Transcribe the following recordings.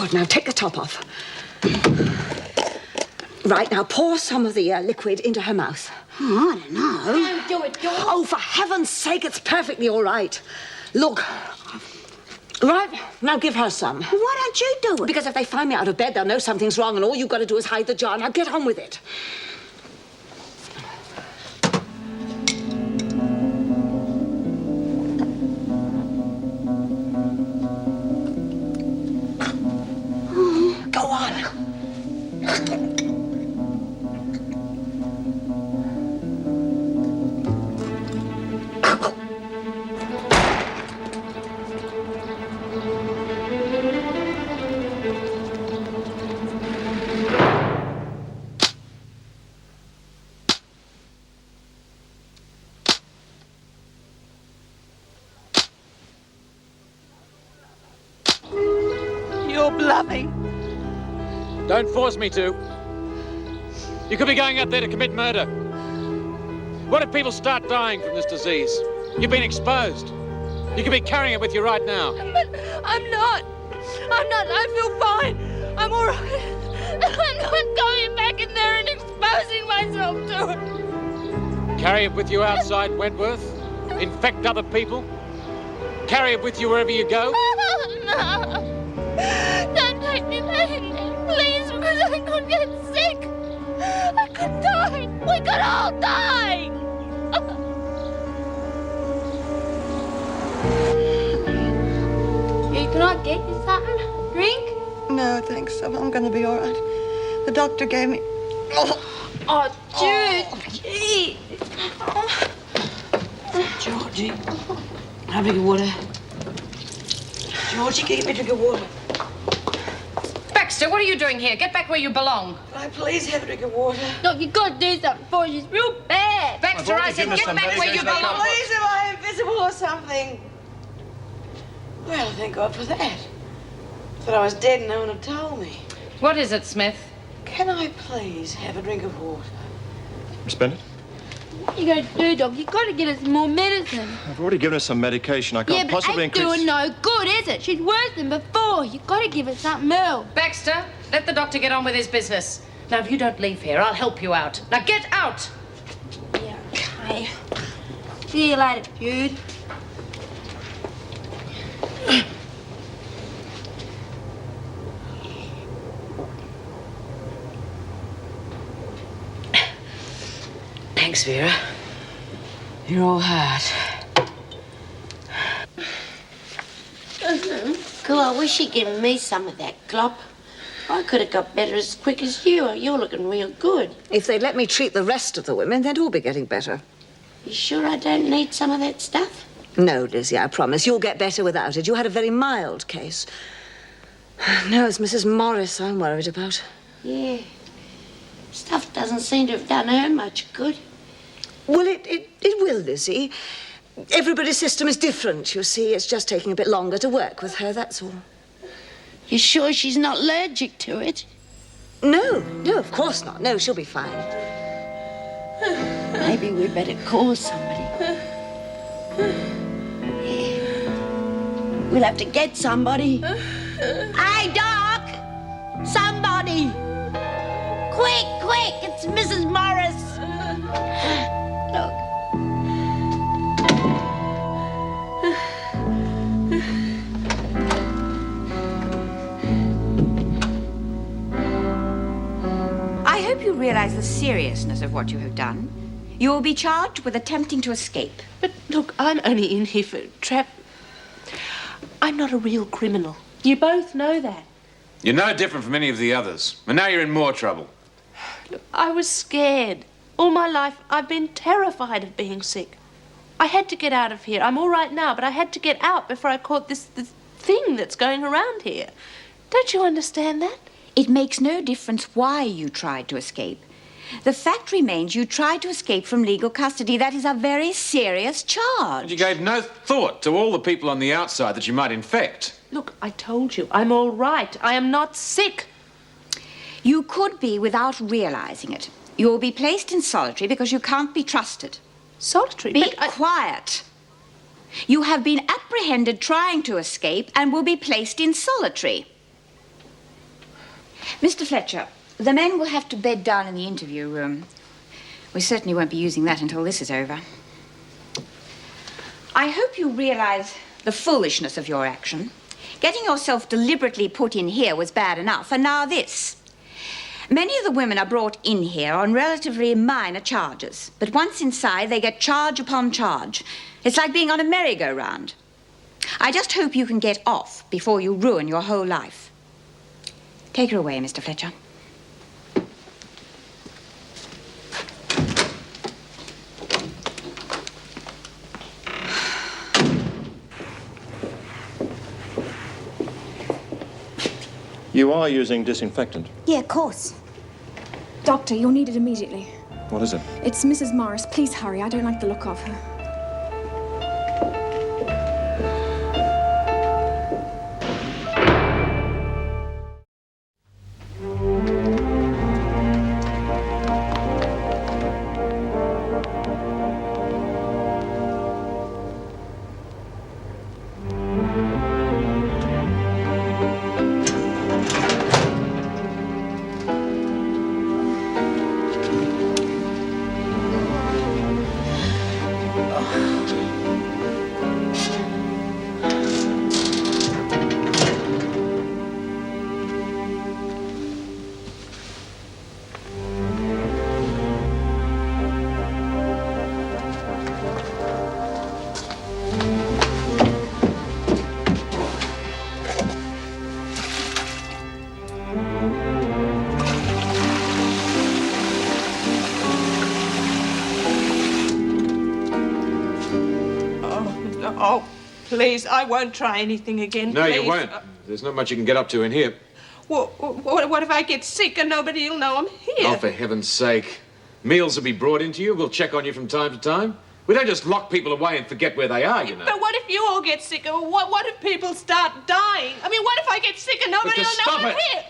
Good, now take the top off. Right, now pour some of the liquid into her mouth. Oh, I don't know. Don't do it, George. Oh, for heaven's sake, it's perfectly all right. Look. Right, now give her some. Well, why don't you do it? Because if they find me out of bed, they'll know something's wrong, and all you've got to do is hide the jar. Now get on with it. Go on. You're bluffing. Don't force me to. You could be going out there to commit murder. What if people start dying from this disease? You've been exposed. You could be carrying it with you right now. But I'm not. I feel fine. I'm all right. I'm not going back in there and exposing myself to it. Carry it with you outside Wentworth? Infect other people? Carry it with you wherever you go? No. Don't take me back in there, please, because I could get sick. I could die. We could all die. Can I get you something? Drink? No, thanks. I'm going to be all right. The doctor gave me... Oh, Jude. Gee. Georgie, have a drink of water. Georgie, give me a drink of water. Baxter, what are you doing here? Get back where you belong. Can I please have a drink of water? Look, you got to do something for her. She's real bad. Baxter, I said get back where you belong. Please, am I invisible or something? Well, thank God for that. Thought I was dead and no one had told me. What is it, Smith? Can I please have a drink of water? Miss Bennett, What are you going to do, Doc? You got to get us more medicine. I've already given her some medication. I Yeah, can't but possibly ain't increase... doing no good, is it? She's worse than before. You got to give her something else. Baxter, let the doctor get on with his business. Now, if you don't leave here, I'll help you out. Now, get out! Yeah, okay. See you later, Jude. Thanks, Vera. You're all hurt. Cool, I wish you'd given me some of that glop. I could have got better as quick as you. You're looking real good. If they'd let me treat the rest of the women, they'd all be getting better. You sure I don't need some of that stuff? No, Lizzie, I promise. You'll get better without it. You had a very mild case. No, it's Mrs. Morris I'm worried about. Yeah. Stuff doesn't seem to have done her much good. Well, it will, Lizzie. Everybody's system is different, you see. It's just taking a bit longer to work with her, that's all. You sure she's not allergic to it? No, of course not. No, she'll be fine. Maybe we better call somebody. Yeah. We'll have to get somebody. Hey, Doc! Somebody! Quick, it's Mrs. Morris. Look. I hope you realize the seriousness of what you have done. You will be charged with attempting to escape. But look, I'm only in here for I'm not a real criminal. You both know that. You're no different from any of the others. And now you're in more trouble. Look, I was scared. All my life, I've been terrified of being sick. I had to get out of here. I'm all right now, but I had to get out before I caught this thing that's going around here. Don't you understand that? It makes no difference why you tried to escape. The fact remains you tried to escape from legal custody. That is a very serious charge. You gave no thought to all the people on the outside that you might infect. Look, I told you, I'm all right. I am not sick. You could be without realizing it. You will be placed in solitary because you can't be trusted. Solitary? Be quiet. You have been apprehended trying to escape and will be placed in solitary. Mr. Fletcher, the men will have to bed down in the interview room. We certainly won't be using that until this is over. I hope you realize the foolishness of your action. Getting yourself deliberately put in here was bad enough, and now this. Many of the women are brought in here on relatively minor charges, but once inside, they get charge upon charge. It's like being on a merry-go-round. I just hope you can get off before you ruin your whole life. Take her away, Mr. Fletcher. You are using disinfectant. Yeah, of course. Doctor, you'll need it immediately. What is it? It's Mrs. Morris. Please hurry. I don't like the look of her. Oh, please, I won't try anything again. No, please. you won't. There's not much you can get up to in here. What if I get sick and nobody'll know I'm here? Oh, for heaven's sake. Meals will be brought into you. We'll check on you from time to time. We don't just lock people away and forget where they are, you know. But what if you all get sick? Or what if people start dying? I mean, what if I get sick and nobody'll know stop I'm it. here?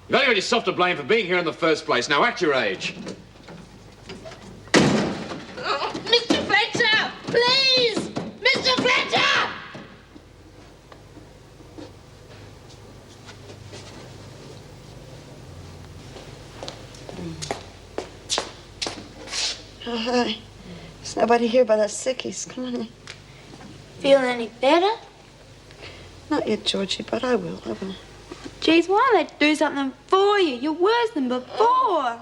You've only got yourself to blame for being here in the first place. Now, act your age. Mr. Fletcher, please! Mr. Fletcher! Oh, hi. There's nobody here but us sickies. Come on in. Feeling any better? Not yet, Georgie, but I will. Geez, why don't they do something for you? You're worse than before.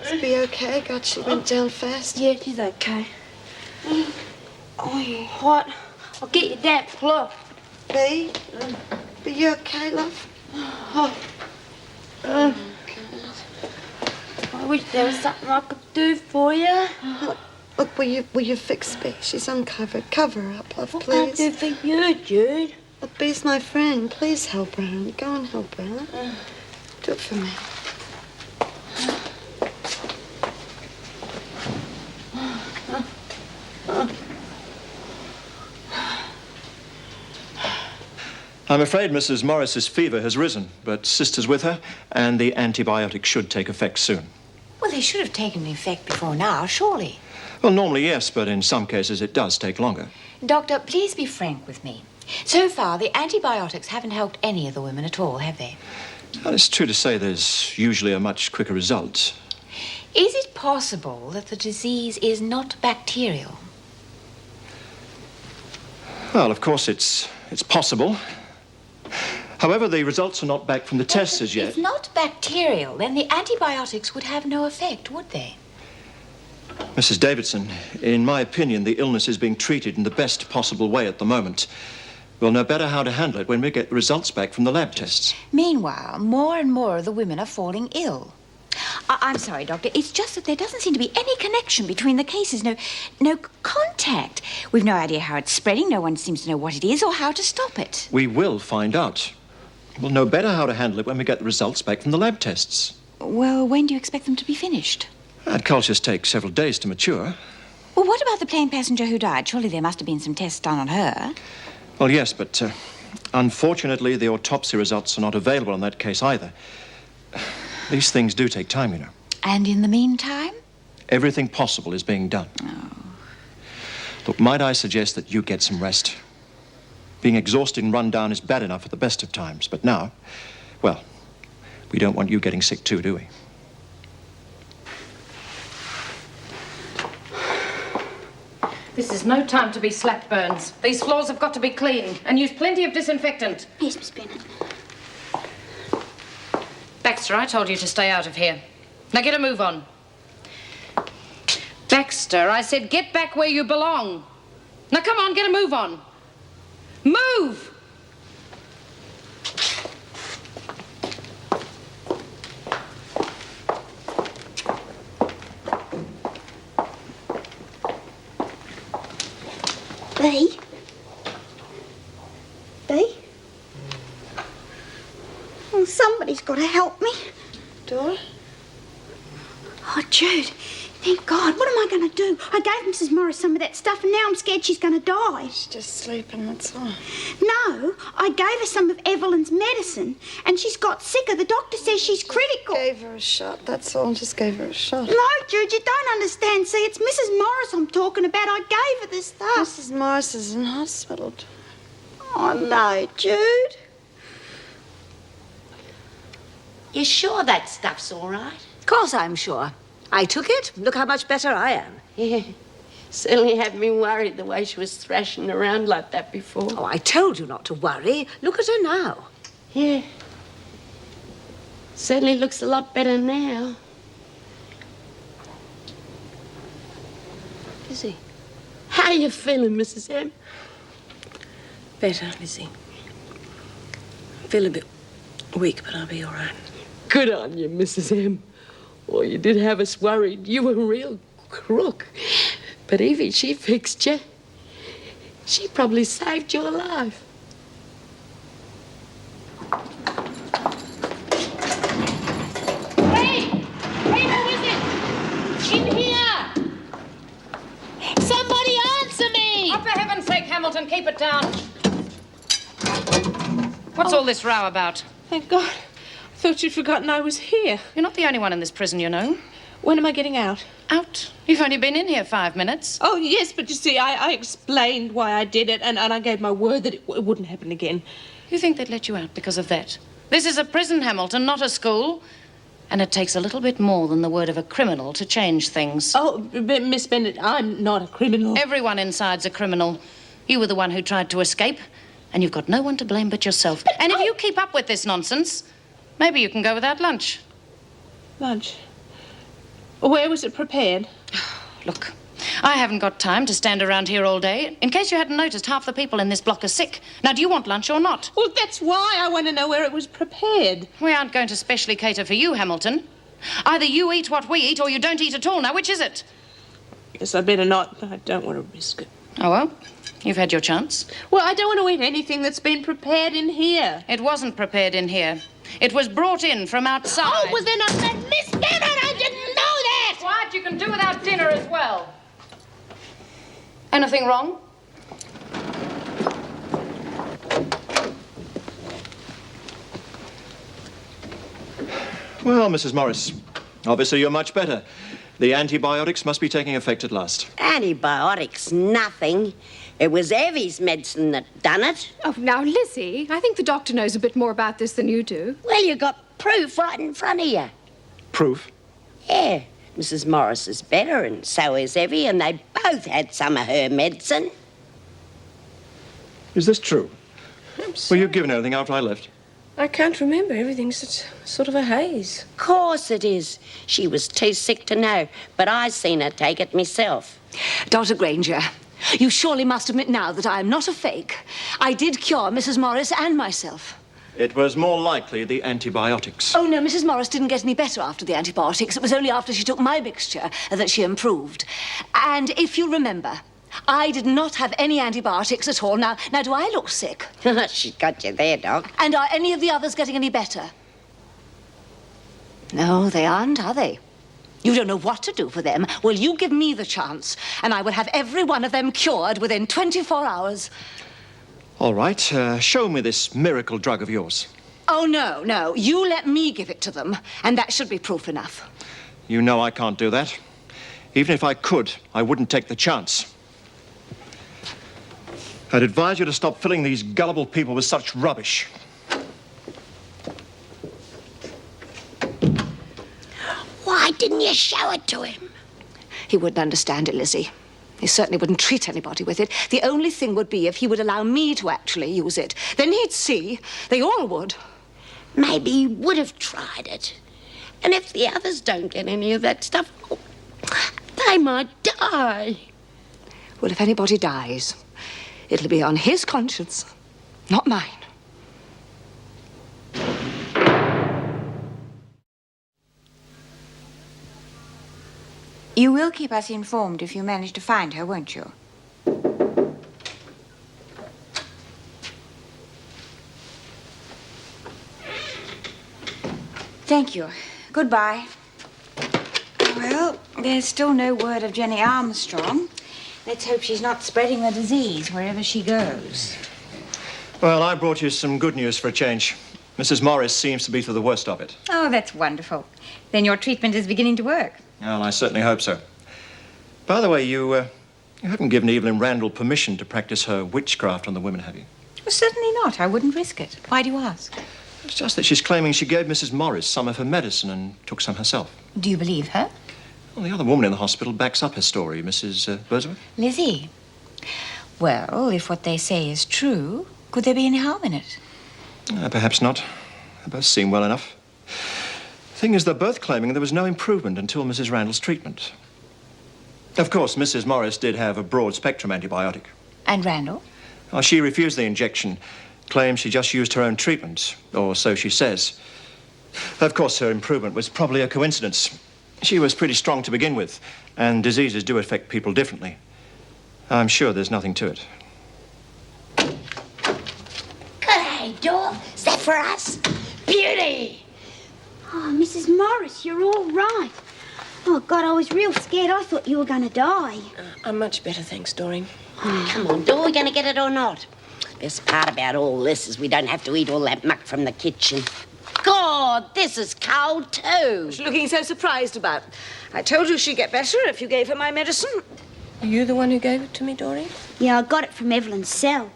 She'll be okay. God, she went down fast. Yeah, she's okay. Oh, what? I'll get you damp cloth. Bee? Be you okay, love? I wish there was something I could do for you. Look, will you fix Bee? She's uncovered. Cover her up, love, What can I please. do for you, Jude? Look, Bee's my friend. Please help her, honey. Go and help her, huh? Do it for me. I'm afraid Mrs. Morris's fever has risen, but Sister's with her, and the antibiotics should take effect soon. Well, they should have taken effect before now, surely. Well, normally, yes, but in some cases it does take longer. Doctor, please be frank with me. So far, the antibiotics haven't helped any of the women at all, have they? Well, it's true to say there's usually a much quicker result. Is it possible that the disease is not bacterial? Well, of course, it's possible. However, the results are not back from the tests as yet. If not bacterial, then the antibiotics would have no effect, would they? Mrs. Davidson, in my opinion, the illness is being treated in the best possible way at the moment. We'll know better how to handle it when we get the results back from the lab tests. Meanwhile, more and more of the women are falling ill. I'm sorry, Doctor. It's just that there doesn't seem to be any connection between the cases. No contact. We've no idea how it's spreading. No one seems to know what it is or how to stop it. We will find out. We'll know better how to handle it when we get the results back from the lab tests. Well, when do you expect them to be finished? Cultures take several days to mature. Well, what about the plane passenger who died? Surely there must have been some tests done on her. Well, yes, but unfortunately, the autopsy results are not available in that case either. These things do take time, you know. And in the meantime? Everything possible is being done. Oh. Look, might I suggest that you get some rest? Being exhausted and run down is bad enough at the best of times, but now, well, We don't want you getting sick too, do we? This is no time to be slap burns. These floors have got to be cleaned, and use plenty of disinfectant. Yes, Miss Bennet. Baxter, I told you to stay out of here. Now get a move on. Baxter, I said get back where you belong. Now come on, get a move on. Move! Bea? Bea? Oh, somebody's got to help me. Dora? Oh, Jude, thank God. What am I going to do? I gave Mrs. Morris some of that stuff and now I'm scared she's going to die. She's just sleeping, that's all. No, I gave her some of Evelyn's medicine and she's got sicker. The doctor says she's critical. Gave her a shot, that's all. Just gave her a shot. No, Jude, you don't understand. See, it's Mrs. Morris I'm talking about. I gave her this stuff. Mrs. Morris is in hospital. Oh, no, Jude. You sure that stuff's all right? Of course I'm sure. I took it. Look how much better I am. Yeah. Certainly had me worried the way she was thrashing around like that before. Oh, I told you not to worry. Look at her now. Yeah. Certainly looks a lot better now. Lizzie. How you feeling, Mrs. M? Better, Lizzie. I feel a bit weak, but I'll be all right. Good on you, Mrs. M. Well, you did have us worried. You were a real crook. But Evie, she fixed you. She probably saved your life. Hey! Hey, who is it? In here! Somebody answer me! Oh, for heaven's sake, Hamilton, keep it down. What's all this row about? Thank God. I thought you'd forgotten I was here. You're not the only one in this prison, you know. When am I getting out? Out? You've only been in here 5 minutes. Oh, yes, but you see, I explained why I did it, and I gave my word that it wouldn't happen again. You think they'd let you out because of that? This is a prison, Hamilton, not a school. And it takes a little bit more than the word of a criminal to change things. Oh, Miss Bennet, I'm not a criminal. Everyone inside's a criminal. You were the one who tried to escape, and you've got no one to blame but yourself. And if you keep up with this nonsense, maybe you can go without lunch. Lunch? Where was it prepared? Look, I haven't got time to stand around here all day. In case you hadn't noticed, half the people in this block are sick. Now, do you want lunch or not? Well, that's why I want to know where it was prepared. We aren't going to specially cater for you, Hamilton. Either you eat what we eat or you don't eat at all. Now, which is it? Yes, I'd better not. I don't want to risk it. Oh, well, you've had your chance. Well, I don't want to eat anything that's been prepared in here. It wasn't prepared in here. It was brought in from outside. Oh, well, then I met Miss Bennet. I didn't know that. Quiet, you can do without dinner as well. Anything wrong? Well, Mrs. Morris, obviously you're much better. The antibiotics must be taking effect at last. Antibiotics, nothing. It was Evie's medicine that done it. Oh, now, Lizzie, I think the doctor knows a bit more about this than you do. Well, you got proof right in front of you. Proof? Yeah, Mrs. Morris is better and so is Evie, and they both had some of her medicine. Is this true? Were you given anything after I left? I can't remember. Everything's such sort of a haze. Of course it is. She was too sick to know, but I seen her take it myself. Dr. Granger, you surely must admit now that I am not a fake. I did cure Mrs. Morris and myself. It was more likely the antibiotics. Oh, no, Mrs. Morris didn't get any better after the antibiotics. It was only after she took my mixture that she improved. And if you remember, I did not have any antibiotics at all. Now, do I look sick? She's got you there, Doc. And are any of the others getting any better? No, they aren't, are they? You don't know what to do for them. Well, you give me the chance, and I will have every one of them cured within 24 hours. All right, show me this miracle drug of yours. Oh, no. You let me give it to them, and that should be proof enough. You know I can't do that. Even if I could, I wouldn't take the chance. I'd advise you to stop filling these gullible people with such rubbish. didn't you show it to him? He wouldn't understand it, Lizzie. He certainly wouldn't treat anybody with it. The only thing would be if he would allow me to actually use it. Then he'd see. They all would. Maybe he would have tried it. And if the others don't get any of that stuff, they might die. Well, if anybody dies, it'll be on his conscience, not mine. You will keep us informed if you manage to find her, won't you? Thank you. Goodbye. Well, there's still no word of Jenny Armstrong. Let's hope she's not spreading the disease wherever she goes. Well, I brought you some good news for a change. Mrs. Morris seems to be through the worst of it. Oh, that's wonderful. Then your treatment is beginning to work. Well, I certainly hope so. By the way, you haven't given Evelyn Randall permission to practice her witchcraft on the women, have you? Well, certainly not. I wouldn't risk it. Why do you ask? It's just that she's claiming she gave Mrs. Morris some of her medicine and took some herself. Do you believe her? Well, the other woman in the hospital backs up her story, Mrs. Bursworth. Lizzie. Well, if what they say is true, could there be any harm in it? Perhaps not. They both seem well enough. The thing is, they're both claiming there was no improvement until Mrs. Randall's treatment. Of course, Mrs. Morris did have a broad-spectrum antibiotic. And Randall? Well, she refused the injection, claims she just used her own treatment, or so she says. Of course, her improvement was probably a coincidence. She was pretty strong to begin with, and diseases do affect people differently. I'm sure there's nothing to it. G'day, Dor. Is that for us? Beauty! Oh, Mrs. Morris, you're all right. Oh, God, I was real scared. I thought you were going to die. I'm much better, thanks, Doreen. Come on, Dor, we're going to get it or not? Best part about all this is we don't have to eat all that muck from the kitchen. God, this is cold too. What's she looking so surprised about? I told you she'd get better if you gave her my medicine. Are you the one who gave it to me, Doreen? Yeah, I got it from Evelyn's cell.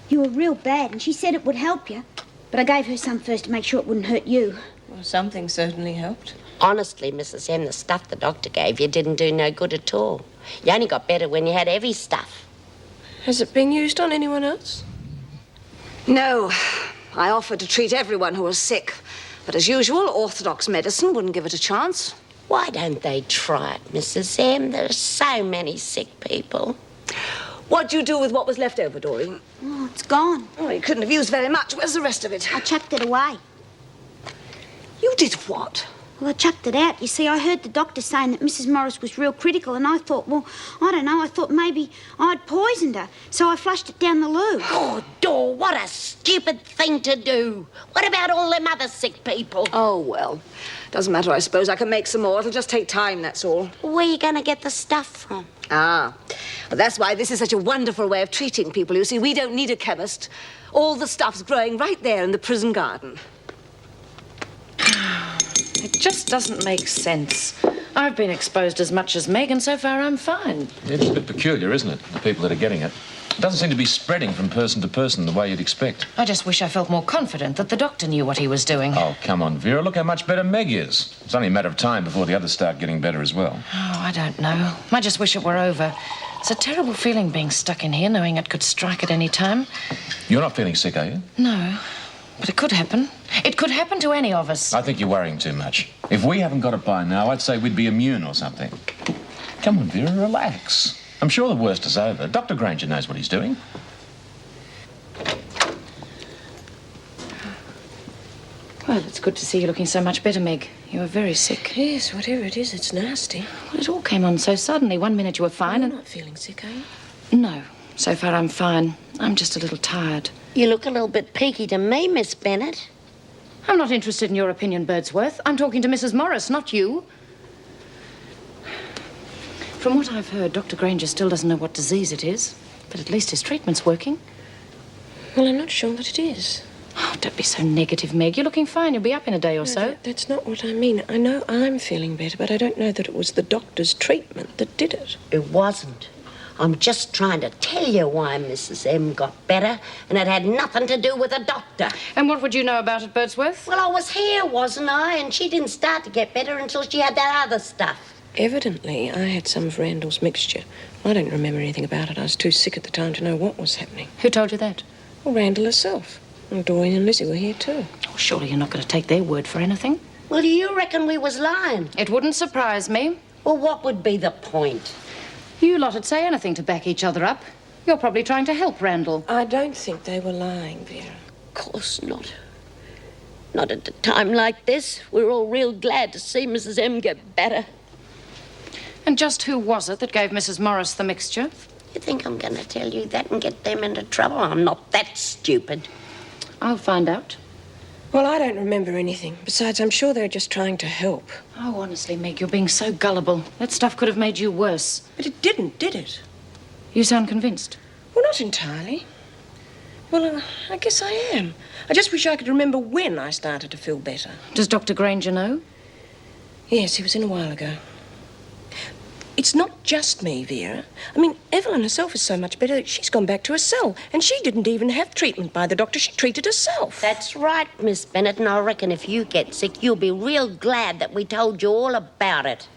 You were real bad, and she said it would help you. But I gave her some first to make sure it wouldn't hurt you. Well, something certainly helped. Honestly, Mrs. M, the stuff the doctor gave you didn't do no good at all. You only got better when you had heavy stuff. Has it been used on anyone else? No. I offered to treat everyone who was sick. But as usual, orthodox medicine wouldn't give it a chance. Why don't they try it, Mrs. M? There are so many sick people. What'd you do with what was left over, Doreen? Oh, it's gone. Oh, you couldn't have used very much. Where's the rest of it? I chucked it away. You did what? Well, I chucked it out. You see, I heard the doctor saying that Mrs. Morris was real critical, and I thought, well, I don't know, I thought maybe I'd poisoned her. So I flushed it down the loo. Oh, Dor, what a stupid thing to do. What about all them other sick people? Oh, well. Doesn't matter, I suppose. I can make some more. It'll just take time, that's all. Where are you going to get the stuff from? Ah. Well, that's why this is such a wonderful way of treating people. You see, we don't need a chemist. All the stuff's growing right there in the prison garden. It just doesn't make sense. I've been exposed as much as Meg, and so far I'm fine. It's a bit peculiar, isn't it? The people that are getting it. It doesn't seem to be spreading from person to person the way you'd expect. I just wish I felt more confident that the doctor knew what he was doing. Oh, come on, Vera. Look how much better Meg is. It's only a matter of time before the others start getting better as well. Oh, I don't know. I just wish it were over. It's a terrible feeling being stuck in here, knowing it could strike at any time. You're not feeling sick, are you? No, but it could happen. It could happen to any of us. I think you're worrying too much. If we haven't got it by now, I'd say we'd be immune or something. Come on, Vera, relax. I'm sure the worst is over. Dr. Granger knows what he's doing. Well, it's good to see you looking so much better, Meg. You were very sick. Yes, whatever it is, it's nasty. Well, it all came on so suddenly. One minute you were fine You're and... not feeling sick, are you? No. So far I'm fine. I'm just a little tired. You look a little bit peaky to me, Miss Bennett. I'm not interested in your opinion, Birdsworth. I'm talking to Mrs. Morris, not you. From what I've heard, Dr. Granger still doesn't know what disease it is, but at least his treatment's working. Well, I'm not sure that it is. Oh, don't be so negative, Meg. You're looking fine. You'll be up in a day or so. That's not what I mean. I know I'm feeling better, but I don't know that it was the doctor's treatment that did it. It wasn't. I'm just trying to tell you why Mrs. M got better, and it had nothing to do with a doctor. And what would you know about it, Birdsworth? Well, I was here, wasn't I? And she didn't start to get better until she had that other stuff. Evidently, I had some of Randall's mixture. I don't remember anything about it. I was too sick at the time to know what was happening. Who told you that? Well, Randall herself. And Dorian and Lizzie were here, too. Oh, surely you're not going to take their word for anything. Well, do you reckon we was lying? It wouldn't surprise me. Well, what would be the point? You lot would say anything to back each other up. You're probably trying to help Randall. I don't think they were lying, Vera. Of course not. Not at a time like this. We're all real glad to see Mrs. M get better. And just who was it that gave Mrs. Morris the mixture? You think I'm going to tell you that and get them into trouble? I'm not that stupid. I'll find out. Well, I don't remember anything. Besides, I'm sure they're just trying to help. Oh, honestly, Meg, you're being so gullible. That stuff could have made you worse. But it didn't, did it? You sound convinced. Well, not entirely. Well, I guess I am. I just wish I could remember when I started to feel better. Does Dr. Granger know? Yes, he was in a while ago. It's not just me, Vera. I mean, Evelyn herself is so much better that she's gone back to her cell. And she didn't even have treatment by the doctor. She treated herself. That's right, Miss Bennett. And I reckon if you get sick, you'll be real glad that we told you all about it.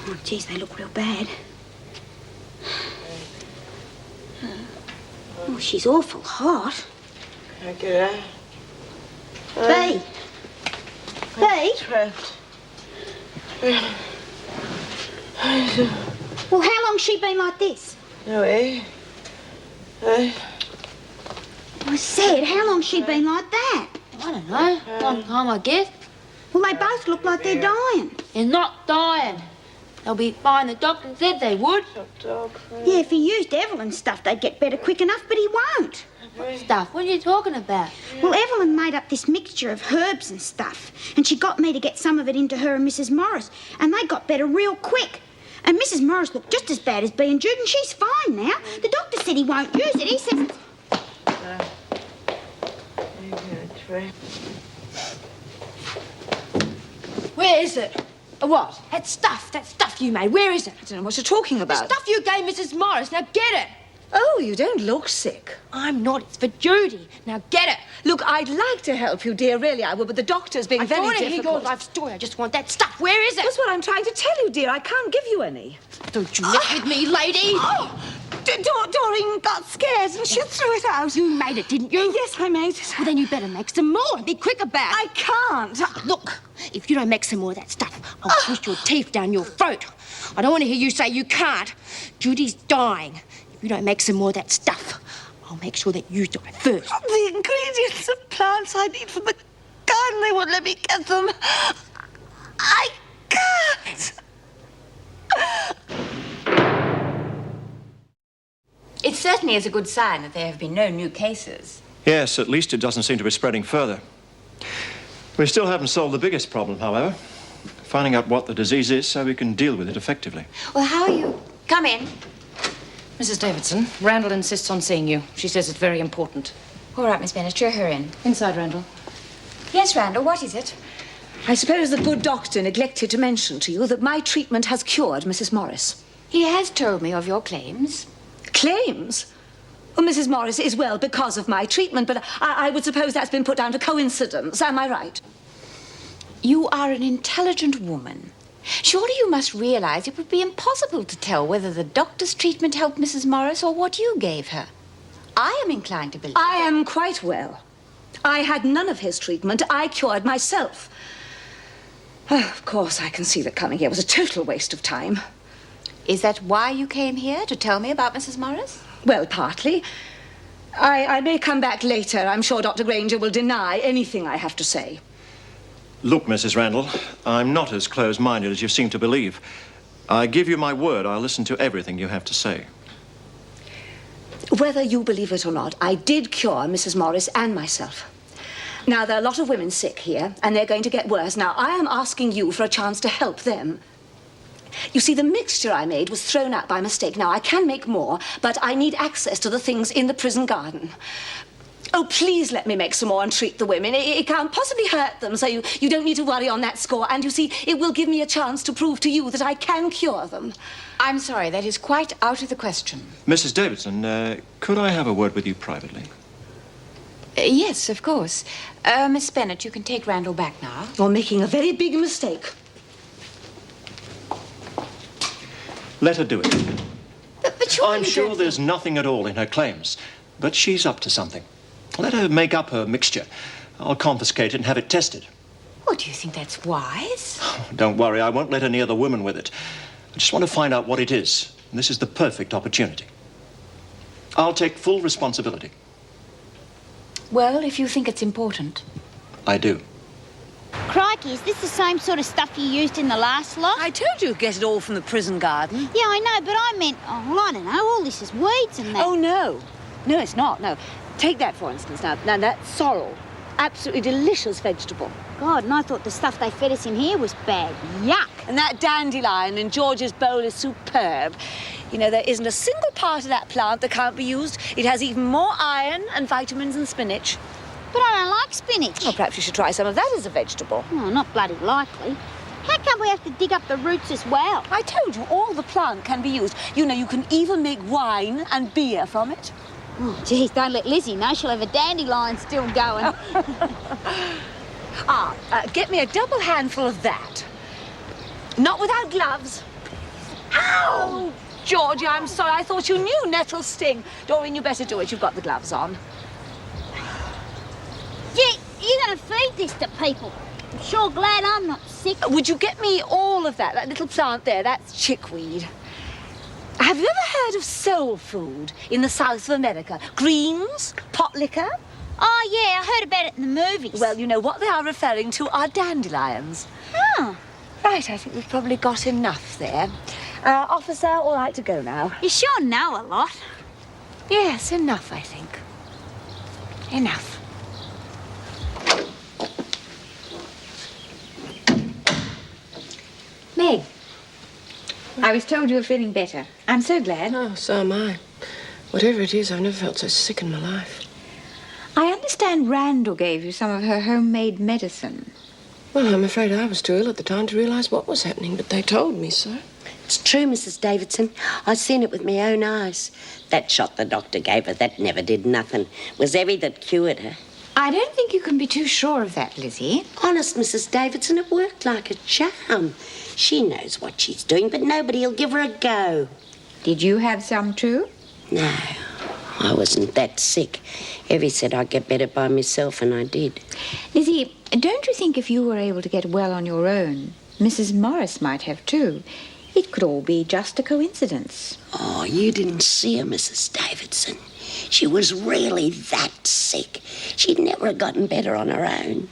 Oh, geez, they look real bad. Oh, she's awful hot. Okay. Bee. Bee? Trapped. Well, how long's she been like this? No, eh? I said, how long's she been like that? I don't know. Long time, I guess. Well, they both look like they're dying. They're not dying. They'll be fine. The doctor said they would. Yeah, if he used Evelyn's stuff, they'd get better quick enough, but he won't. Stuff. What are you talking about? Well, Evelyn made up this mixture of herbs and stuff, and she got me to get some of it into her and Mrs. Morris, and they got better real quick. And Mrs. Morris looked just as bad as Bee and Jude, and she's fine now. The doctor said he won't use it. He says Where is it? What? That stuff you made. Where is it? I don't know what you're talking about. The stuff you gave Mrs. Morris. Now get it. Oh, you don't look sick. I'm not. It's for Judy. Now get it. Look, I'd like to help you, dear, really I would, but the doctor's being I very want to hear difficult. your life story. I just want that stuff. Where is it? That's what I'm trying to tell you, dear. I can't give you any. Don't you mess with me, lady. Oh! Doreen got scared and she threw it out. You made it, didn't you? Yes, I made it. Well, then you better make some more and be quick about it. I can't. Look, if you don't make some more of that stuff, I'll push your teeth down your throat. I don't want to hear you say you can't. Judy's dying. If you don't make some more of that stuff, I'll make sure that you die first. The ingredients of plants I need for the garden, they won't let me get them. I can't. It certainly is a good sign that there have been no new cases. Yes, at least it doesn't seem to be spreading further. We still haven't solved the biggest problem, however. Finding out what the disease is so we can deal with it effectively. Well, how are you? Come in. Mrs. Davidson, Randall insists on seeing you. She says it's very important. All right, Miss Bennett, show her in. Inside, Randall. Yes, Randall, what is it? I suppose the good doctor neglected to mention to you that my treatment has cured Mrs. Morris. He has told me of your claims. Claims? Well, Mrs. Morris is well because of my treatment, but I would suppose that's been put down to coincidence. Am I right? You are an intelligent woman. Surely you must realize it would be impossible to tell whether the doctor's treatment helped Mrs. Morris or what you gave her. I am inclined to believe I am quite well. I had none of his treatment. I cured myself. Oh, of course, I can see that coming here was a total waste of time. Is that why you came here, to tell me about Mrs. Morris? Well, partly. I may come back later. I'm sure Dr. Granger will deny anything I have to say. Look, Mrs. Randall, I'm not as close-minded as you seem to believe. I give you my word, I'll listen to everything you have to say. Whether you believe it or not, I did cure Mrs. Morris and myself. Now, there are a lot of women sick here, and they're going to get worse. Now, I am asking you for a chance to help them. You see, the mixture I made was thrown out by mistake. Now, I can make more, but I need access to the things in the prison garden. Oh, please let me make some more and treat the women. It can't possibly hurt them, so you don't need to worry on that score. And you see, it will give me a chance to prove to you that I can cure them. I'm sorry, that is quite out of the question. Mrs. Davidson, could I have a word with you privately? Yes, of course. Miss Bennett, you can take Randall back now. You're making a very big mistake. Let her do it. But surely I'm sure there's nothing at all in her claims, but she's up to something. Let her make up her mixture. I'll confiscate it and have it tested. Oh, do you think that's wise? Don't worry, I won't let any other woman with it. I just want to find out what it is, and this is the perfect opportunity. I'll take full responsibility. Well, if you think it's important. I do. Crikey, is this the same sort of stuff you used in the last lot? I told you to get it all from the prison garden. Yeah, I know, but I meant, I don't know, all this is weeds and that. Oh, no. No, it's not, no. Take that, for instance, now that's sorrel. Absolutely delicious vegetable. God, and I thought the stuff they fed us in here was bad. Yuck. And that dandelion in George's bowl is superb. You know, there isn't a single part of that plant that can't be used. It has even more iron and vitamins than spinach. But I don't like spinach. Well, perhaps you should try some of that as a vegetable. Oh, not bloody likely. How come we have to dig up the roots as well? I told you, all the plant can be used. You know, you can even make wine and beer from it. Oh, geez, don't let Lizzie know. She'll have a dandelion still going. Get me a double handful of that. Not without gloves. Ow! Georgie, I'm sorry. I thought you knew nettles sting. Doreen, you better do it. You've got the gloves on. Gee, you're going to feed this to people. I'm sure glad I'm not sick. Would you get me all of that little plant there? That's chickweed. Have you ever heard of soul food in the South of America? Greens, pot liquor? Oh, yeah, I heard about it in the movies. Well, you know, what they are referring to are dandelions. Oh. Right, I think we've probably got enough there. Officer, all right to go now. You sure know a lot. Yes, enough, I think. Enough. Meg, I was told you were feeling better. I'm so glad. Oh, so am I. Whatever it is, I've never felt so sick in my life. I understand Randall gave you some of her homemade medicine. Well, I'm afraid I was too ill at the time to realise what was happening, but they told me so. It's true, Mrs. Davidson. I've seen it with my own eyes. That shot the doctor gave her, that never did nothing. It was Evie that cured her. I don't think you can be too sure of that, Lizzie. Honest, Mrs. Davidson, it worked like a charm. She knows what she's doing, but nobody'll give her a go. Did you have some too? No, I wasn't that sick. Evie said I'd get better by myself, and I did. Lizzie, don't you think if you were able to get well on your own, Mrs. Morris might have too? It could all be just a coincidence. Oh, you didn't see her, Mrs. Davidson. She was really that sick. She'd never have gotten better on her own.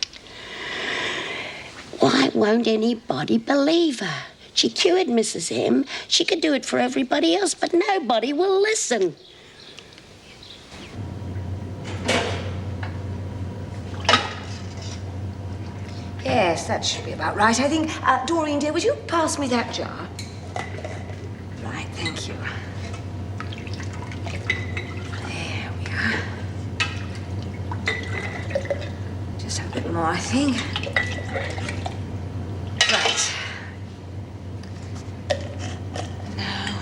Why won't anybody believe her? She cured Mrs. M. She could do it for everybody else, but nobody will listen. Yes, that should be about right, I think. Doreen, dear, would you pass me that jar? Right, thank you. There we are. Just a bit more, I think. Right. Now.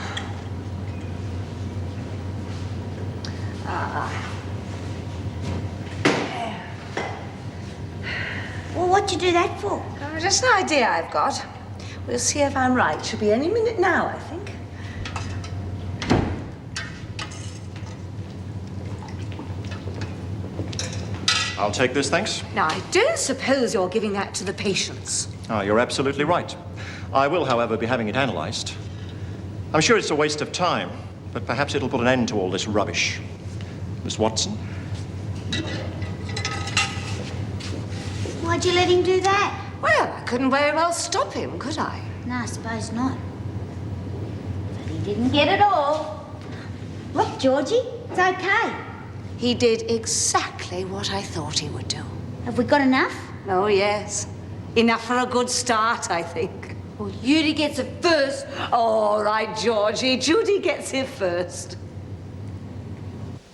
Well, what'd you do that for? Just an idea I've got. We'll see if I'm right. Should be any minute now, I think. I'll take this, thanks. Now, I don't suppose you're giving that to the patients. Ah, you're absolutely right. I will, however, be having it analysed. I'm sure it's a waste of time, but perhaps it'll put an end to all this rubbish. Miss Watson? Why'd you let him do that? Well, I couldn't very well stop him, could I? No, I suppose not. But he didn't get it all. Look, Georgie, it's okay. He did exactly what I thought he would do. Have we got enough? Oh, yes. Enough for a good start, I think. Well, Judy gets it first. All right, Georgie. Judy gets it first.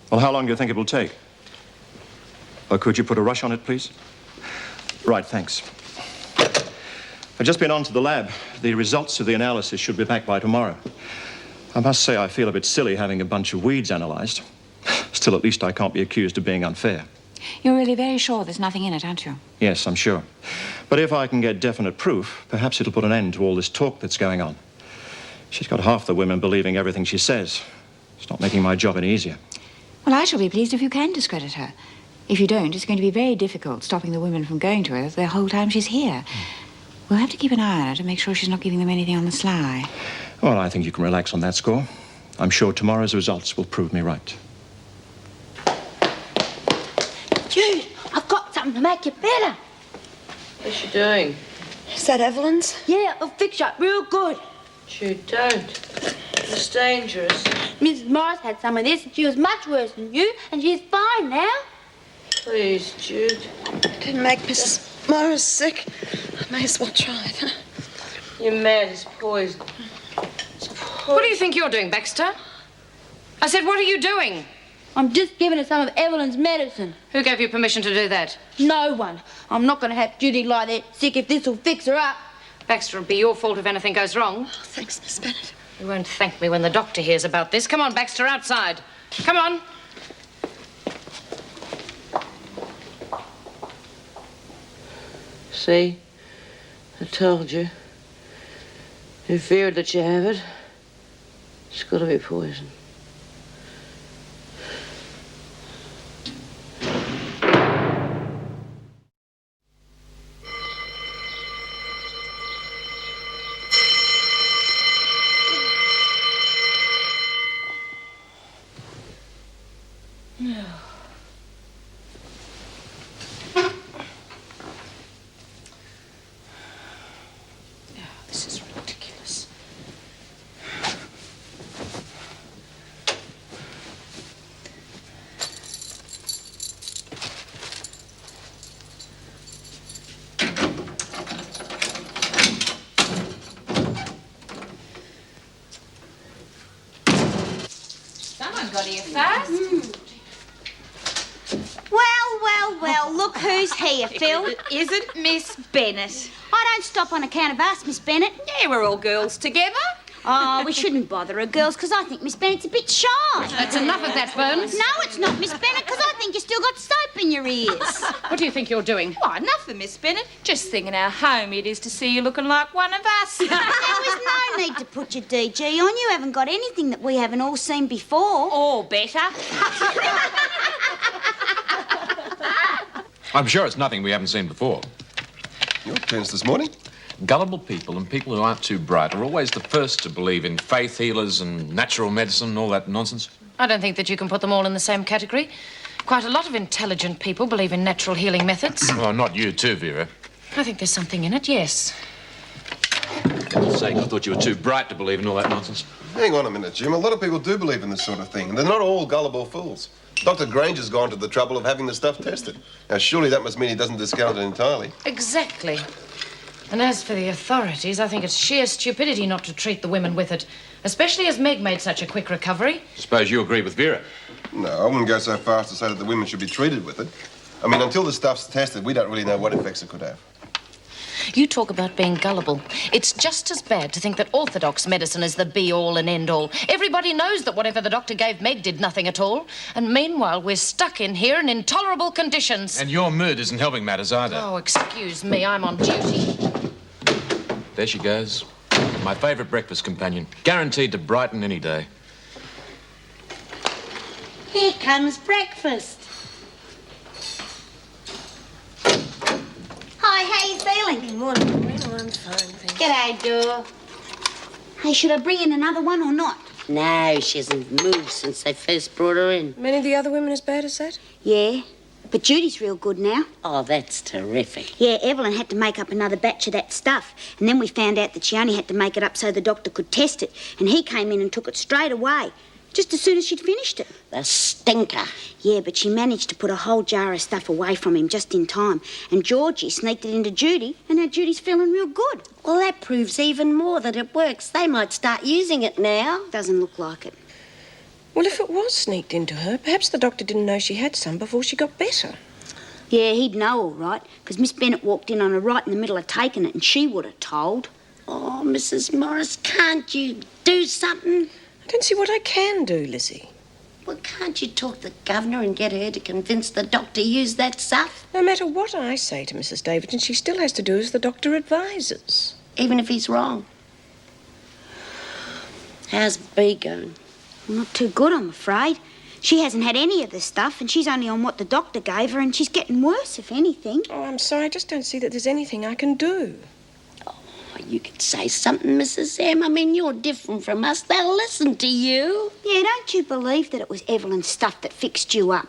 Well, how long do you think it will take? Or could you put a rush on it, please? Right, thanks. I've just been on to the lab. The results of the analysis should be back by tomorrow. I must say I feel a bit silly having a bunch of weeds analysed. Still, at least I can't be accused of being unfair. You're really very sure there's nothing in it, aren't you? Yes, I'm sure. But if I can get definite proof, perhaps it'll put an end to all this talk that's going on. She's got half the women believing everything she says. It's not making my job any easier. Well, I shall be pleased if you can discredit her. If you don't, it's going to be very difficult stopping the women from going to her the whole time she's here. We'll have to keep an eye on her to make sure she's not giving them anything on the sly. Well, I think you can relax on that score. I'm sure tomorrow's results will prove me right. Jude, I've got something to make you better. What's she doing? Is that Evelyn's? Yeah, I'll fix you up real good. Jude, don't. It's dangerous. Mrs. Morris had some of this, and she was much worse than you, and she's fine now. Please, Jude. Didn't make Mrs. Morris sick. I may as well try it. You're mad. It's poison. It's poison. What do you think you're doing, Baxter? I said, what are you doing? I'm just giving her some of Evelyn's medicine. Who gave you permission to do that? No one. I'm not going to have Judy lie there sick if this will fix her up. Baxter, it'll be your fault if anything goes wrong. Oh, thanks, Miss Bennett. You won't thank me when the doctor hears about this. Come on, Baxter, outside. Come on. See? I told you. You feared that you have it. It's got to be poison. This is ridiculous. Someone got here fast. Well, look who's here, Phil. It isn't Miss Bennett. I don't stop on account of us, Miss Bennett. Yeah, we're all girls together. Oh, we shouldn't bother her, girls, because I think Miss Bennett's a bit shy. That's enough of that, Burns. No, it's not, Miss Bennett, because I think you still got soap in your ears. What do you think you're doing? Why, nothing, Miss Bennett. Just thinking how homey it is to see you looking like one of us. There was no need to put your DG on. You haven't got anything that we haven't all seen before. Or better. I'm sure it's nothing we haven't seen before. Your turns this morning. Gullible people and people who aren't too bright are always the first to believe in faith healers and natural medicine and all that nonsense. I don't think that you can put them all in the same category. Quite a lot of intelligent people believe in natural healing methods. Well, not you too, Vera. I think there's something in it, yes. For God's sake, I thought you were too bright to believe in all that nonsense. Hang on a minute, Jim. A lot of people do believe in this sort of thing, and they're not all gullible fools. Dr. Granger's gone to the trouble of having the stuff tested. Now, surely that must mean he doesn't discount it entirely. Exactly. And as for the authorities, I think it's sheer stupidity not to treat the women with it, especially as Meg made such a quick recovery. Suppose you agree with Vera. No, I wouldn't go so far as to say that the women should be treated with it. I mean, until the stuff's tested, we don't really know what effects it could have. You talk about being gullible. It's just as bad to think that orthodox medicine is the be-all and end-all. Everybody knows that whatever the doctor gave Meg did nothing at all. And meanwhile, we're stuck in here in intolerable conditions. And your mood isn't helping matters either. Oh, excuse me, I'm on duty. There she goes. My favourite breakfast companion. Guaranteed to brighten any day. Here comes breakfast. Hi, how you feeling? Good morning, Maureen. Oh, I'm fine, thank you. G'day, Dor. Hey, should I bring in another one or not? No, she hasn't moved since they first brought her in. Many of the other women as bad as that? Yeah, but Judy's real good now. Oh, that's terrific. Yeah, Evelyn had to make up another batch of that stuff, and then we found out that she only had to make it up so the doctor could test it, and he came in and took it straight away, just as soon as she'd finished it. The stinker. Yeah, but she managed to put a whole jar of stuff away from him just in time, and Georgie sneaked it into Judy, and now Judy's feeling real good. Well, that proves even more that it works. They might start using it now. Doesn't look like it. Well, if it was sneaked into her, perhaps the doctor didn't know she had some before she got better. Yeah, he'd know all right, because Miss Bennett walked in on her right in the middle of taking it, and she would have told. Oh, Mrs. Morris, can't you do something? I don't see what I can do, Lizzie. Well, can't you talk to the governor and get her to convince the doctor to use that stuff? No matter what I say to Mrs. Davidson, she still has to do as the doctor advises. Even if he's wrong. How's Bea going? Not too good, I'm afraid. She hasn't had any of the stuff, and she's only on what the doctor gave her, and she's getting worse, if anything. Oh, I'm sorry, I just don't see that there's anything I can do. You could say something, Mrs. M. I mean, you're different from us. They'll listen to you. Yeah, don't you believe that it was Evelyn's stuff that fixed you up?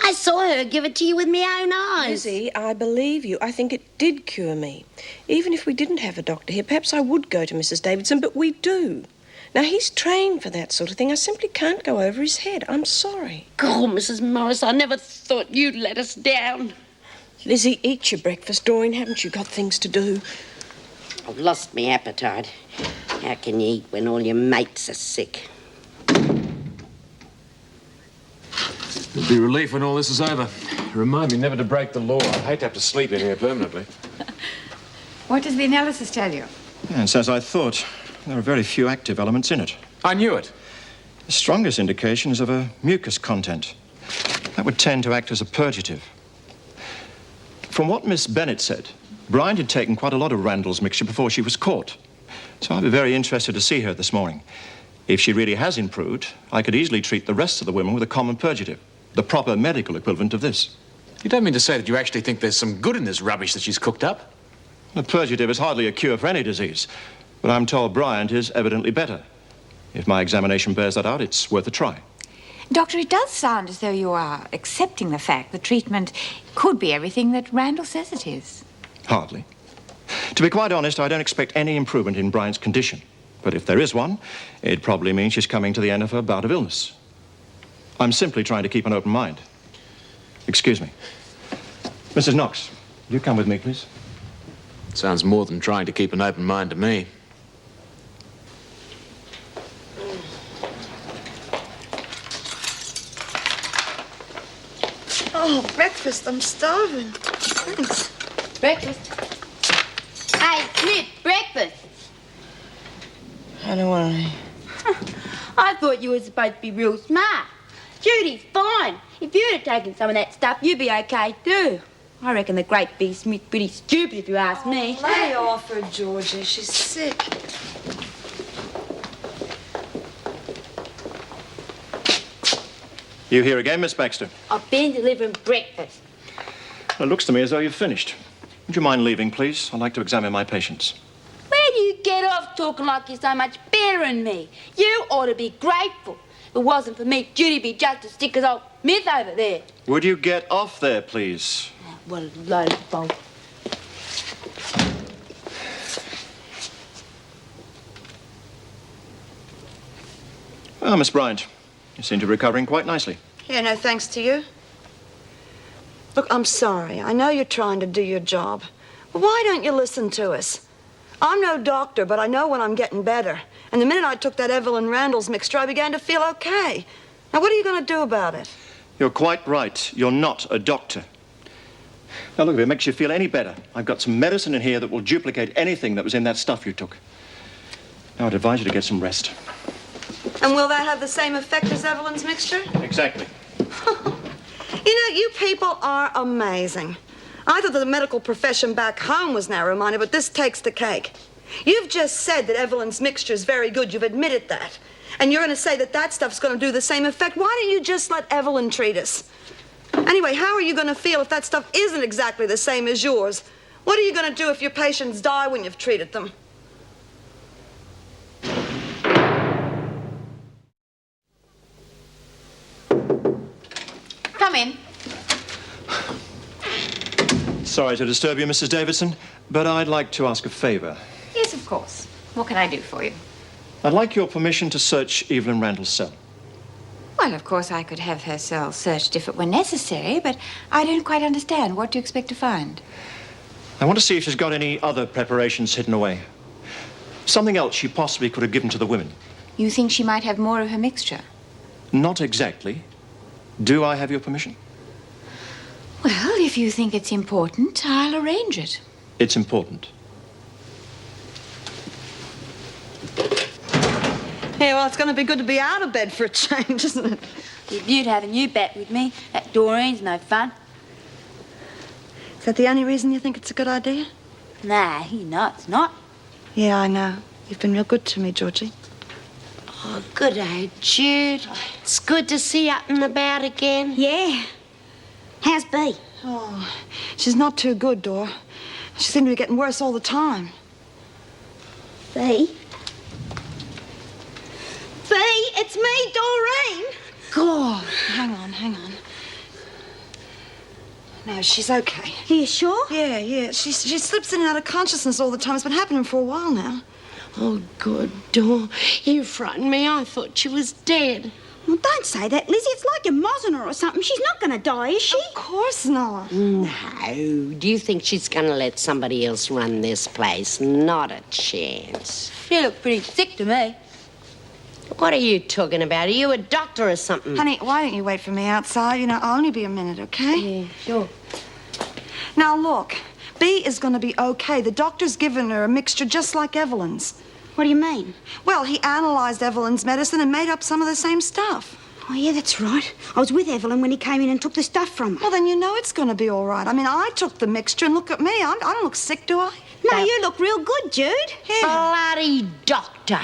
I saw her give it to you with my own eyes. Lizzie, I believe you. I think it did cure me. Even if we didn't have a doctor here, perhaps I would go to Mrs. Davidson, but we do. Now, he's trained for that sort of thing. I simply can't go over his head. I'm sorry. God, Mrs. Morris, I never thought you'd let us down. Lizzie, eat your breakfast, Doreen. Haven't you got things to do? I've lost my appetite. How can you eat when all your mates are sick? It'll be relief when all this is over. Remind me never to break the law. I'd hate to have to sleep in here permanently. What does the analysis tell you? Yes, as I thought, there are very few active elements in it. I knew it. The strongest indication is of a mucus content. That would tend to act as a purgative. From what Miss Bennett said, Bryant had taken quite a lot of Randall's mixture before she was caught. So I'd be very interested to see her this morning. If she really has improved, I could easily treat the rest of the women with a common purgative, the proper medical equivalent of this. You don't mean to say that you actually think there's some good in this rubbish that she's cooked up? The purgative is hardly a cure for any disease, but I'm told Bryant is evidently better. If my examination bears that out, it's worth a try. Doctor, it does sound as though you are accepting the fact the treatment could be everything that Randall says it is. Hardly. To be quite honest, I don't expect any improvement in Bryant's condition. But if there is one, it probably means she's coming to the end of her bout of illness. I'm simply trying to keep an open mind. Excuse me. Mrs. Knox, will you come with me, please? Sounds more than trying to keep an open mind to me. Oh, breakfast. I'm starving. Thanks. Breakfast. Hey, Smith, breakfast. How do I? I thought you were supposed to be real smart. Judy's fine. If you'd have taken some of that stuff, you'd be okay too. I reckon the great B. Smith's pretty stupid if you ask me. Lay off her, Georgie. She's sick. You here again, Miss Baxter? I've been delivering breakfast. Well, it looks to me as though you've finished. Would you mind leaving, please? I'd like to examine my patients. Where do you get off talking like you're so much better than me? You ought to be grateful. If it wasn't for me, Judy'd be just as sick as old Myth over there. Would you get off there, please? What a load of bolt. Well, Miss Bryant, you seem to be recovering quite nicely. Yeah, no thanks to you. Look, I'm sorry. I know you're trying to do your job. But why don't you listen to us? I'm no doctor, but I know when I'm getting better. And the minute I took that Evelyn Randall's mixture, I began to feel okay. Now, what are you going to do about it? You're quite right. You're not a doctor. Now, look, if it makes you feel any better, I've got some medicine in here that will duplicate anything that was in that stuff you took. Now, I'd advise you to get some rest. And will that have the same effect as Evelyn's mixture? Exactly. You know, you people are amazing. I thought that the medical profession back home was narrow-minded, but this takes the cake. You've just said that Evelyn's mixture is very good. You've admitted that. And you're going to say that that stuff's going to do the same effect. Why don't you just let Evelyn treat us? Anyway, how are you going to feel if that stuff isn't exactly the same as yours? What are you going to do if your patients die when you've treated them? Come in. Sorry to disturb you, Mrs. Davidson, but I'd like to ask a favor. Yes, of course. What can I do for you? I'd like your permission to search Evelyn Randall's cell. Well, of course, I could have her cell searched if it were necessary, but I don't quite understand. What do you expect to find? I want to see if she's got any other preparations hidden away. Something else she possibly could have given to the women. You think she might have more of her mixture? Not exactly. Do I have your permission? Well, if you think it's important, I'll arrange it. It's important. Yeah, well, it's going to be good to be out of bed for a change, isn't it? Be a beaut having you back with me. That Doreen's no fun. Is that the only reason you think it's a good idea? Nah, you know it's not. Yeah, I know. You've been real good to me, Georgie. Oh, good day, Jude. It's good to see you up and about again. Yeah. How's Bea? Oh, she's not too good, Dor. She seemed to be getting worse all the time. Bea? Bea, it's me, Doreen. God, hang on. No, she's okay. Are you sure? Yeah. She slips in and out of consciousness all the time. It's been happening for a while now. Oh, good, Dor. You frightened me. I thought she was dead. Well, don't say that, Lizzie. It's like you're mozzing her or something. She's not going to die, is she? Of course not. No. Do you think she's going to let somebody else run this place? Not a chance. She looked pretty sick to me. What are you talking about? Are you a doctor or something? Honey, why don't you wait for me outside? You know, I'll only be a minute, okay? Yeah, sure. Now, look. Bea is going to be okay. The doctor's given her a mixture just like Evelyn's. What do you mean? Well, he analysed Evelyn's medicine and made up some of the same stuff. Oh, yeah, that's right. I was with Evelyn when he came in and took the stuff from her. Well, then you know it's going to be all right. I mean, I took the mixture and look at me. I don't look sick, do I? No, you look real good, Jude. Bloody doctor.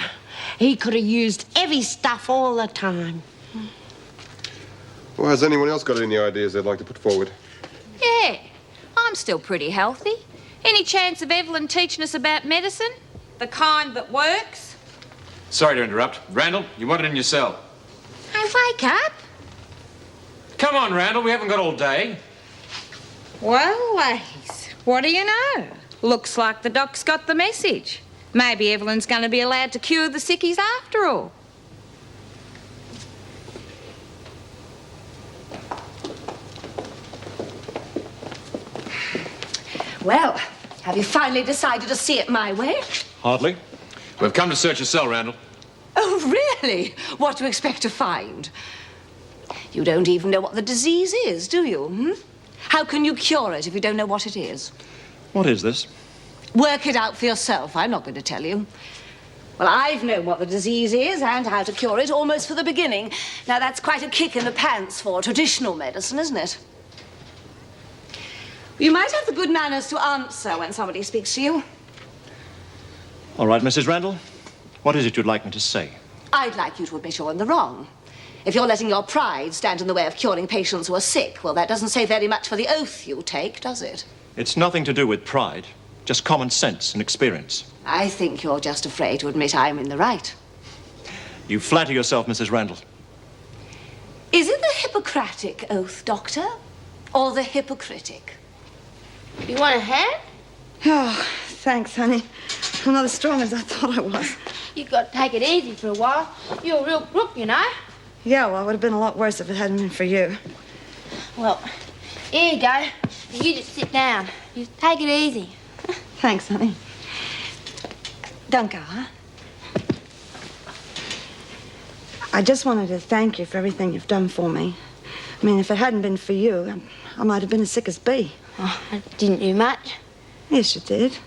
He could have used heavy stuff all the time. Well, has anyone else got any ideas they'd like to put forward? Yeah, I'm still pretty healthy. Any chance of Evelyn teaching us about medicine? The kind that works? Sorry to interrupt. Randall, you want it in your cell. Hey, wake up. Come on, Randall, we haven't got all day. Well, ladies, what do you know? Looks like the doc's got the message. Maybe Evelyn's going to be allowed to cure the sickies after all. Well, have you finally decided to see it my way? Hardly. We've come to search your cell, Randall. Oh, really? What do you expect to find? You don't even know what the disease is, do you? How can you cure it if you don't know what it is? What is this? Work it out for yourself. I'm not going to tell you. Well, I've known what the disease is and how to cure it almost from the beginning. Now, that's quite a kick in the pants for traditional medicine, isn't it? You might have the good manners to answer when somebody speaks to you. All right, Mrs. Randall. What is it you'd like me to say? I'd like you to admit you're in the wrong. If you're letting your pride stand in the way of curing patients who are sick, well, that doesn't say very much for the oath you take, does it? It's nothing to do with pride, just common sense and experience. I think you're just afraid to admit I'm in the right. You flatter yourself, Mrs. Randall. Is it the Hippocratic oath, Doctor? Or the hypocritic? You want a hat? Oh, thanks, honey. I'm not as strong as I thought I was. You got to take it easy for a while. You're a real crook, you know. Yeah, well, it would have been a lot worse if it hadn't been for you. Well, here you go. You just sit down. You take it easy. Thanks, honey. Don't go, huh? I just wanted to thank you for everything you've done for me. I mean, if it hadn't been for you, I might have been as sick as Bea. Oh, I didn't do much. Yes, you did.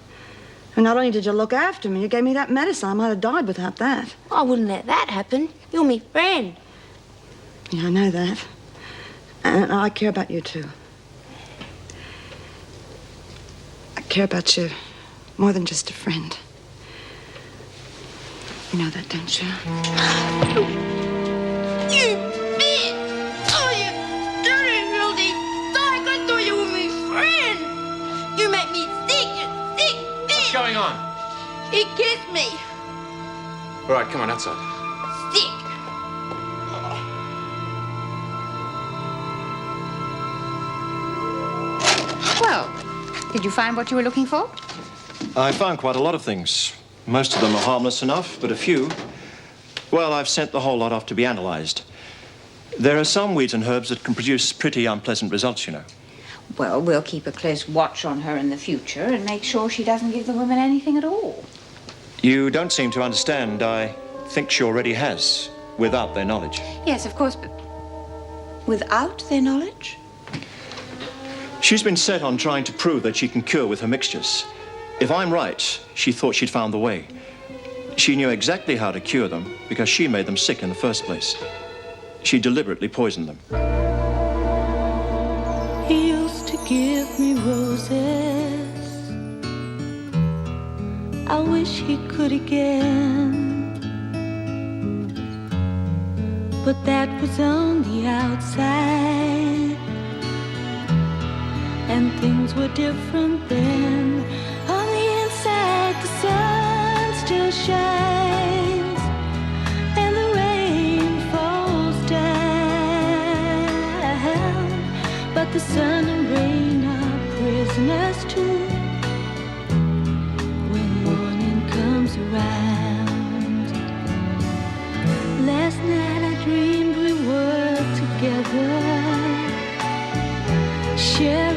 And not only did you look after me, you gave me that medicine. I might have died without that. I wouldn't let that happen. You're my friend. Yeah, I know that. And I care about you, too. I care about you more than just a friend. You know that, don't you? You bitch! Oh, you dirty, filthy dog! I thought you were my friend! You make me sick, you sick bitch! What's going on? He kissed me. All right, come on, outside. Sick. Well, did you find what you were looking for? I found quite a lot of things. Most of them are harmless enough, but a few, well, I've sent the whole lot off to be analysed. There are some weeds and herbs that can produce pretty unpleasant results, you know. Well, we'll keep a close watch on her in the future and make sure she doesn't give the women anything at all. You don't seem to understand. I think she already has, without their knowledge. Yes, of course, but without their knowledge? She's been set on trying to prove that she can cure with her mixtures. If I'm right, she thought she'd found the way. She knew exactly how to cure them because she made them sick in the first place. She deliberately poisoned them. He used to give me roses. I wish he could again. But that was on the outside, and things were different then. On the inside, the sun still shines, and the rain falls down. But the sun and rain are prisoners too when morning comes around. Last night I dreamed we were together, sharing